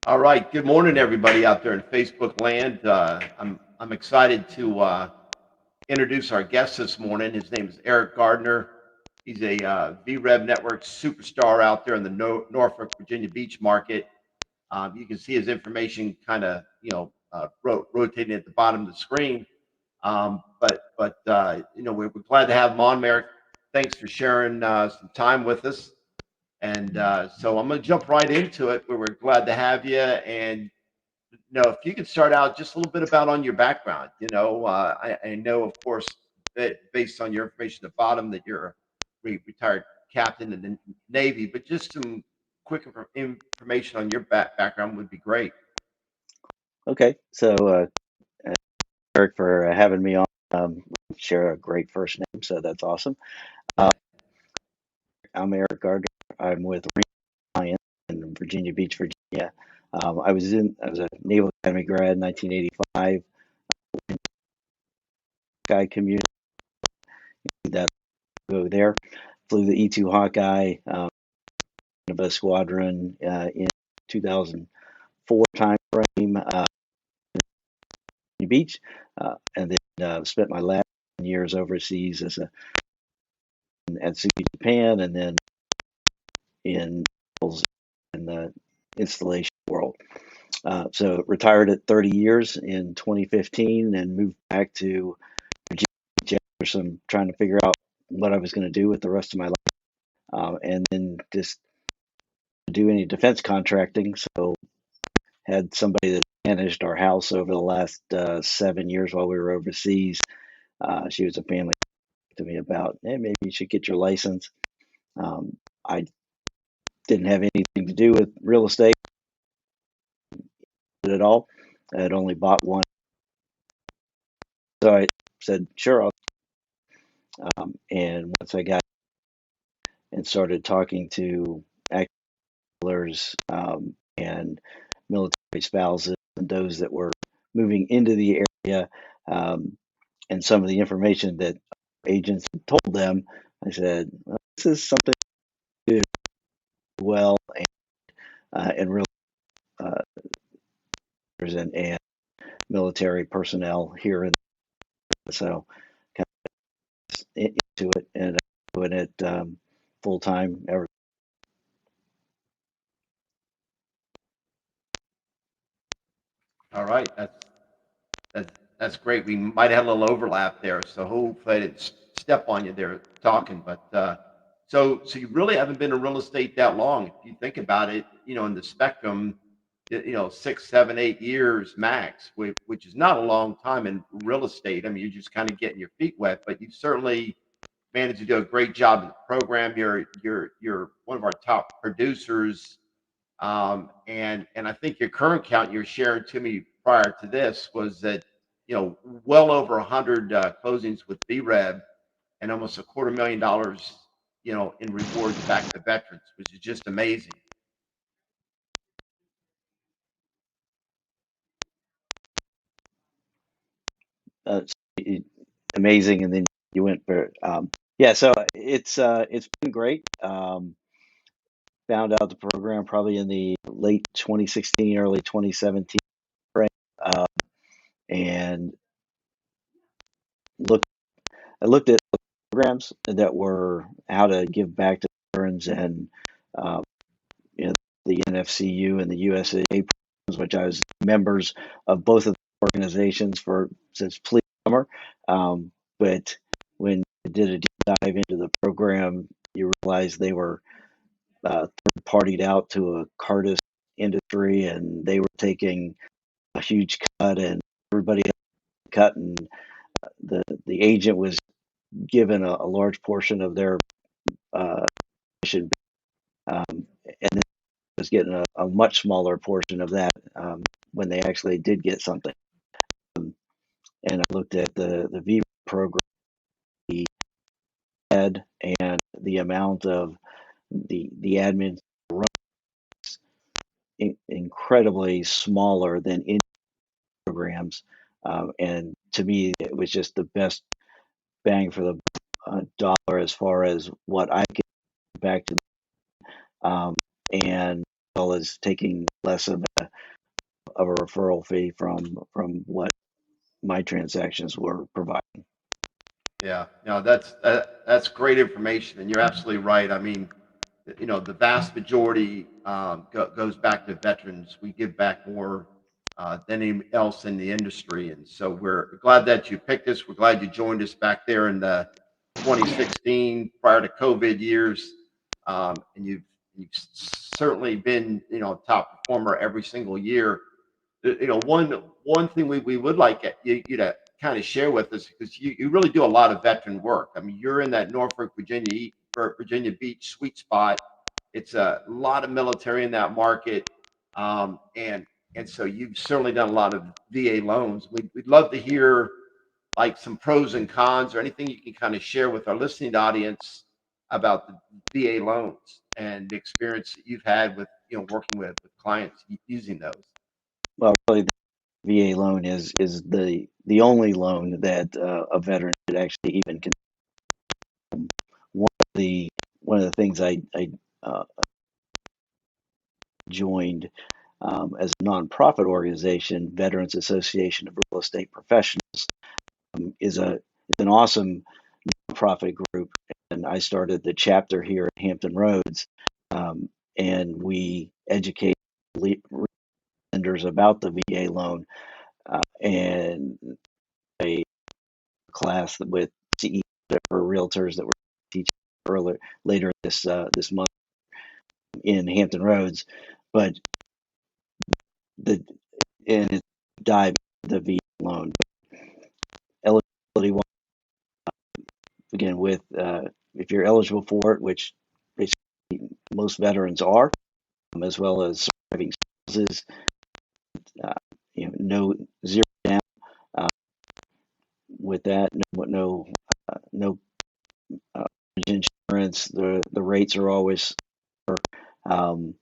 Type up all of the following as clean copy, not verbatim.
All right. Good morning, everybody out there in Facebook land. I'm excited to introduce our guest this morning. His name is Eric Gardner. He's a VREV Network superstar out there in the Norfolk, Virginia Beach market. You can see his information kind of, rotating at the bottom of the screen. We're glad to have him on, Eric. Thanks for sharing some time with us. And so I'm going to jump right into it. We're glad to have you. And if you could start out just a little bit about on your background. I know, of course, that based on your information at the bottom that you're a retired captain in the Navy, but just some quick information on your background would be great. Okay, so Eric, for having me on. Share a great first name, so that's awesome. I'm Eric Gardner. I'm with Ryan in Virginia Beach, Virginia. I was a Naval Academy grad in 1985. Guy community that go there. Flew the E-2 Hawkeye of a squadron in 2004 time frame. Beach, and then spent my last years overseas at Suki, Japan, and then in the installation world. So retired at 30 years in 2015 and moved back to Virginia for some trying to figure out what I was going to do with the rest of my life, and then just do any defense contracting. So had somebody that managed our house over the last 7 years while we were overseas. She was a family to me about, hey, maybe you should get your license. I didn't have anything to do with real estate at all. I had only bought one. So I said, sure. And once I got and started talking to actors and military spouses and those that were moving into the area, and some of the information that agents had told them, I said, well, this is something to do well and really and military personnel here in so kind of into it and doing it full time ever. All right. That's great. We might have a little overlap there, so hopefully I didn't step on you there talking. But so you really haven't been in real estate that long. If you think about it, in the spectrum, 6, 7, 8 years max, which is not a long time in real estate. I mean, you're just kind of getting your feet wet, but you certainly managed to do a great job in the program. You're one of our top producers. And I think your current count you're sharing to me prior to this was that, well over 100 closings with BREB and almost $250,000, in rewards back to veterans, which is just amazing. It's amazing, and then you went for yeah. So it's been great. Found out the program probably in the late 2016, early 2017 frame, and looked I looked at programs that were how to give back to veterans and um, you know, the NFCU and the USA programs, which I was members of both of the organizations for since police summer. But when you did a deep dive into the program, you realize they were third partied out to a Cardis industry, and they were taking a huge cut, and everybody had a cut, and the agent was given a large portion of their commission, and then was getting a much smaller portion of that when they actually did get something. And I looked at the V program he had, and the amount of the admin runs incredibly smaller than in programs. And to me, it was just the best bang for the dollar as far as what I get back to them. And well as taking less of a referral fee from what my transactions were providing. Yeah, no, that's great information, and you're absolutely right. I mean, the vast majority goes back to veterans. We give back more than anyone else in the industry, and so we're glad that you picked us. We're glad you joined us back there in the 2016 prior to COVID years, and you've certainly been top performer every single year. One thing we would like you to kind of share with us, because you really do a lot of veteran work. I mean, you're in that Norfolk, Virginia Beach sweet spot. It's a lot of military in that market, and so you've certainly done a lot of VA loans. We'd love to hear like some pros and cons, or anything you can kind of share with our listening audience about the VA loans and the experience that you've had with working with clients using those. Well, really, the VA loan is the only loan that a veteran should actually even consider. One of the one of the things I uh, joined as a nonprofit organization, Veterans Association of Real Estate Professionals, is an awesome nonprofit group, and I started the chapter here at Hampton Roads, and we educate lenders about the VA loan, and a class with CE for realtors that were teaching earlier later this month in Hampton Roads, but the and it's dive into the VA loan eligibility again with if you're eligible for it, which basically most veterans are, as well as surviving spouses, uh, no zero down uh, with that, no uh, insurance. The rates are always um,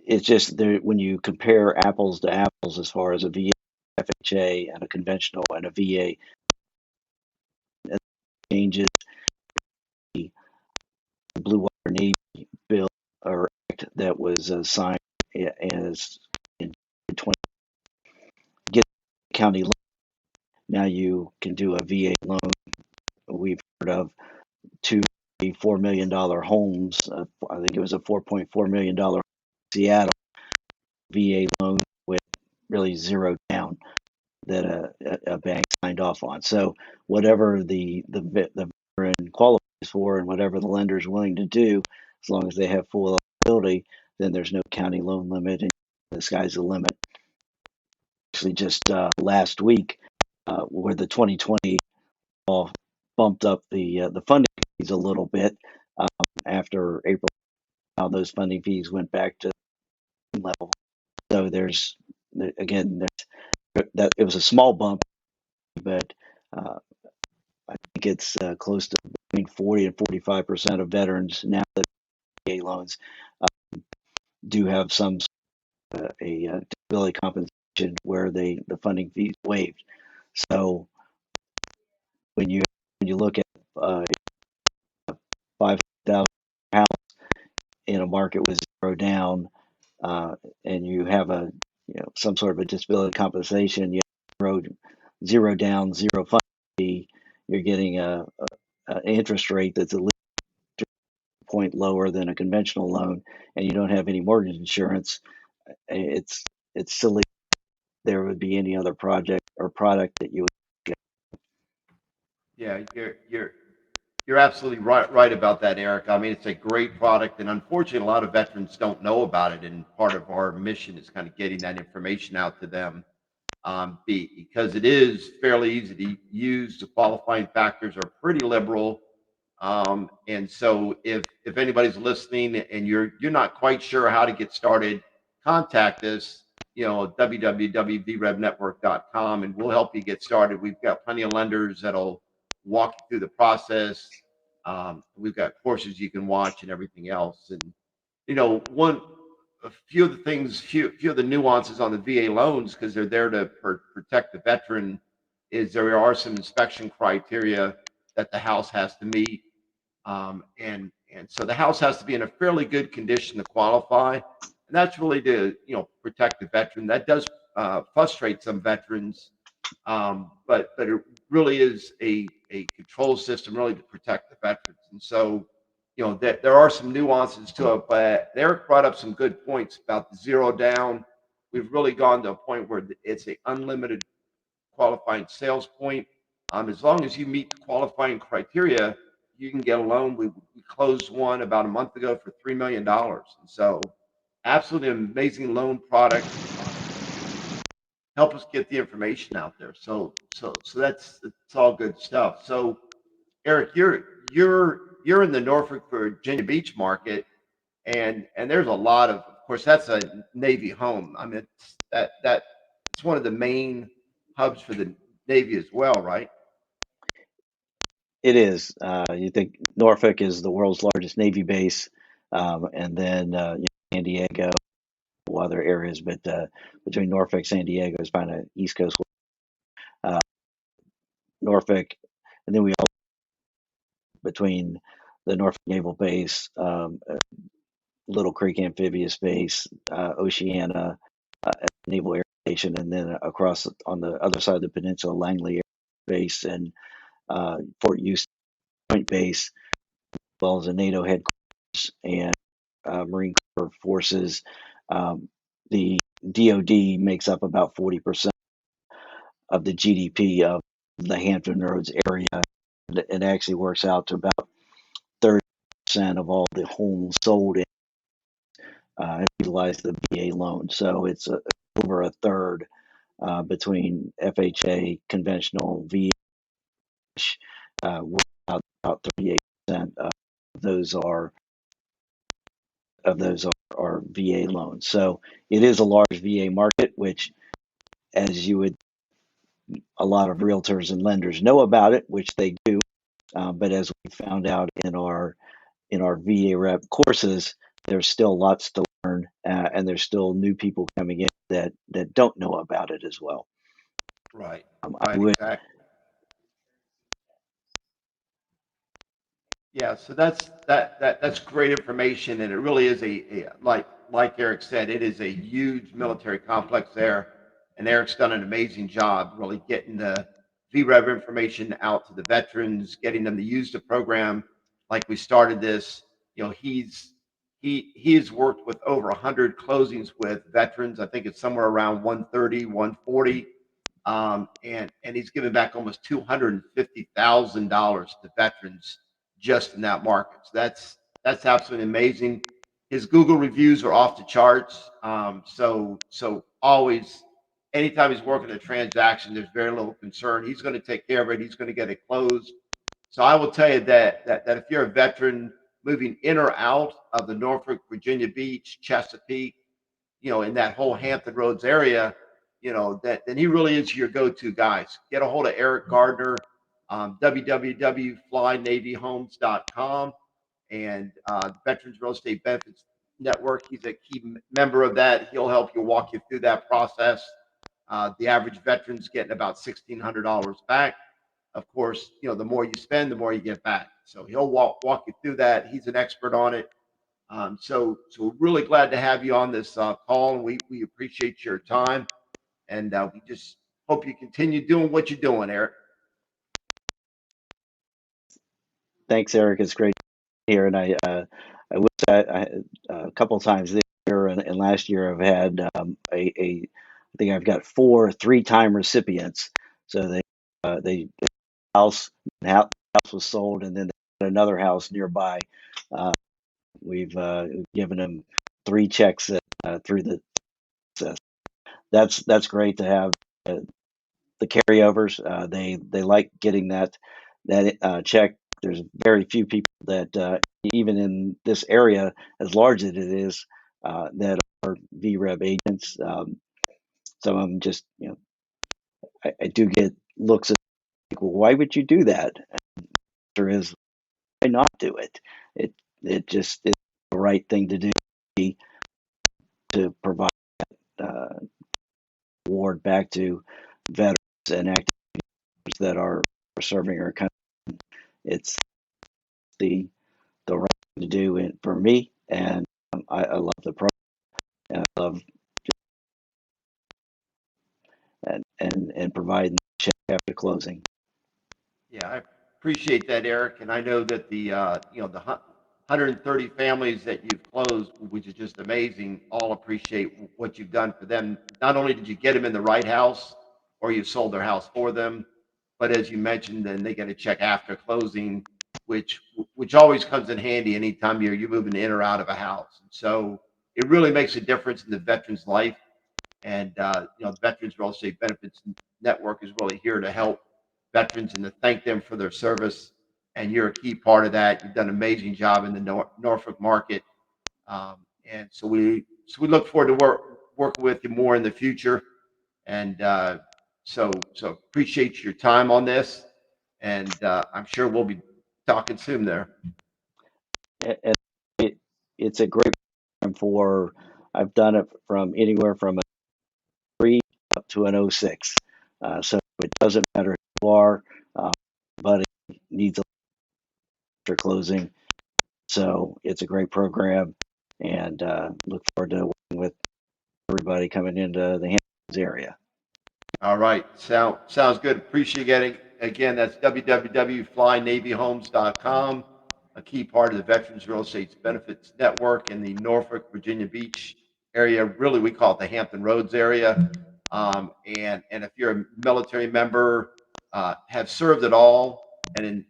it's just there when you compare apples to apples as far as a VA, FHA, and a conventional and a VA changes. The Blue Water Navy bill or act that was signed as in 20 get county loan. Now you can do a VA loan. We've heard of two $4 million homes. I think it was a $4.4 million Seattle VA loan with really zero down that a bank signed off on. So whatever the veteran qualifies for and whatever the lender is willing to do, as long as they have full eligibility, then there's no county loan limit, and the sky's the limit. Actually, just last week, where the 2020 all bumped up the funding fees a little bit after April. How those funding fees went back to level. So there's again that it was a small bump, but uh, I think it's close to between 40 and 45% of veterans now that VA loans uh, do have some a disability compensation where the funding fees waived. So when you look at uh, 5,000 house in a market with zero down, uh, and you have a some sort of a disability compensation, you have zero down, zero funding fee, you're getting a interest rate that's at least a point lower than a conventional loan, and you don't have any mortgage insurance. It's silly there would be any other project or product that you would get. Yeah, you're absolutely right about that, Eric. I mean, it's a great product, and unfortunately, a lot of veterans don't know about it. And part of our mission is kind of getting that information out to them, because it is fairly easy to use. The qualifying factors are pretty liberal, and so if anybody's listening and you're not quite sure how to get started, contact us. www.vrevnetwork.com, and we'll help you get started. We've got plenty of lenders that'll walk you through the process. We've got courses you can watch and everything else. And one a few of the things, few of the nuances on the VA loans, because they're there to protect the veteran, is there are some inspection criteria that the house has to meet, and so the house has to be in a fairly good condition to qualify. and that's really to protect the veteran. That does frustrate some veterans, but it really is a control system really to protect the veterans. And so, that there are some nuances to it. But Eric brought up some good points about the zero down. We've really gone to a point where it's a unlimited qualifying sales point. As long as you meet the qualifying criteria, you can get a loan. We closed one about a month ago for $3 million, and so absolutely amazing loan product. Help us get the information out there. So that's all good stuff. So Eric, you're in the Norfolk, Virginia Beach market, and there's a lot of course, that's a Navy home. I mean, it's one of the main hubs for the Navy as well, right? It is. You think Norfolk is the world's largest Navy base, and then San Diego, other areas, but between Norfolk, San Diego is kind of East Coast, uh, Norfolk, and then we all between the Norfolk Naval Base, Little Creek Amphibious Base, Oceana Naval Air Station, and then across on the other side of the peninsula, Langley Air Base and Fort Houston Point Base, as well as a NATO headquarters and Marine Corps forces. Um, the DoD makes up about 40% of the GDP of the Hampton Roads area. It actually works out to about 30% of all the homes sold in utilize the VA loan. So it's over a third between FHA, conventional, VA. We're about 38% of those are are VA loans. So it is a large VA market, which, as you would, a lot of realtors and lenders know about it, which they do. But as we found out in our VA rep courses, there's still lots to learn, and there's still new people coming in that don't know about it as well. Right, I right, would exactly. Yeah, so that's great information, and it really is like Eric said, it is a huge military complex there, and Eric's done an amazing job really getting the VREV information out to the veterans, getting them to use the program. Like we started this, he has worked with over 100 closings with veterans. I think it's somewhere around 130, 140, and he's given back almost $250,000 to veterans just in that market. So that's absolutely amazing. His Google reviews are off the charts. So always, anytime he's working a transaction, there's very little concern. He's going to take care of it. He's going to get it closed. So I will tell you that if you're a veteran moving in or out of the Norfolk, Virginia Beach, Chesapeake, in that whole Hampton Roads area, that then he really is your go-to guys. Get a hold of Eric Gardner, www.flynavyhomes.com, and Veterans Real Estate Benefits Network. He's a key member of that. He'll help you walk you through that process. The average veteran's getting about $1,600 back. Of course, the more you spend, the more you get back. So he'll walk you through that. He's an expert on it. So we're really glad to have you on this call, and we appreciate your time, and we just hope you continue doing what you're doing, Eric. Thanks, Eric. It's great here, and I wish a couple of times this year and last year I've had I think I've got four three-time recipients. So they house house was sold, and then they had another house nearby. Uh, we've given them three checks through the process. That's great to have the carryovers. They like getting that check. There's very few people that even in this area, as large as it is, that are VREB agents. Some of them just, I do get looks at like, well, why would you do that? There is why not do it? It it just is the right thing to do to provide uh, reward back to veterans and active that are serving our country. It's the right thing to do for me, and I love the program. and I love and providing the check after closing. Yeah, I appreciate that, Eric, and I know that the 130 families that you've closed, which is just amazing, all appreciate what you've done for them. Not only did you get them in the right house, or you sold their house for them, but as you mentioned, then they get a check after closing, which which always comes in handy anytime you're moving in or out of a house. So it really makes a difference in the veteran's life. And the Veterans Real Estate Benefits Network is really here to help veterans and to thank them for their service. And you're a key part of that. You've done an amazing job in the Norfolk market, and so we look forward to working with you more in the future. And so appreciate your time on this, and I'm sure we'll be talking soon there. And it's a great program for. I've done it from anywhere from a 3 up to an '06. So it doesn't matter who you are, but it needs a after closing. So it's a great program, and look forward to working with everybody coming into the Hamptons area. All right. Sounds good. Appreciate it. Again, that's www.flynavyhomes.com, a key part of the Veterans Real Estate Benefits Network in the Norfolk, Virginia Beach area. Really, we call it the Hampton Roads area. And if you're a military member, have served at all, and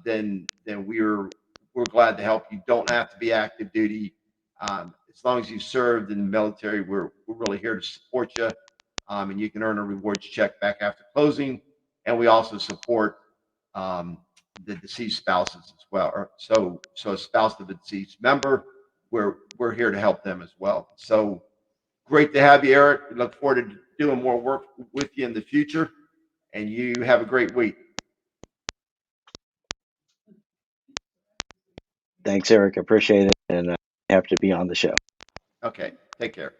then we're glad to help you. Don't have to be active duty. As long as you served in the military, we're really here to support you, and you can earn a rewards check back after closing. And we also support the deceased spouses as well. So a spouse of a deceased member, we're here to help them as well. So great to have you, Eric. We look forward to doing more work with you in the future. And you have a great week. Thanks, Eric. Appreciate it, and have to be on the show. Okay, take care.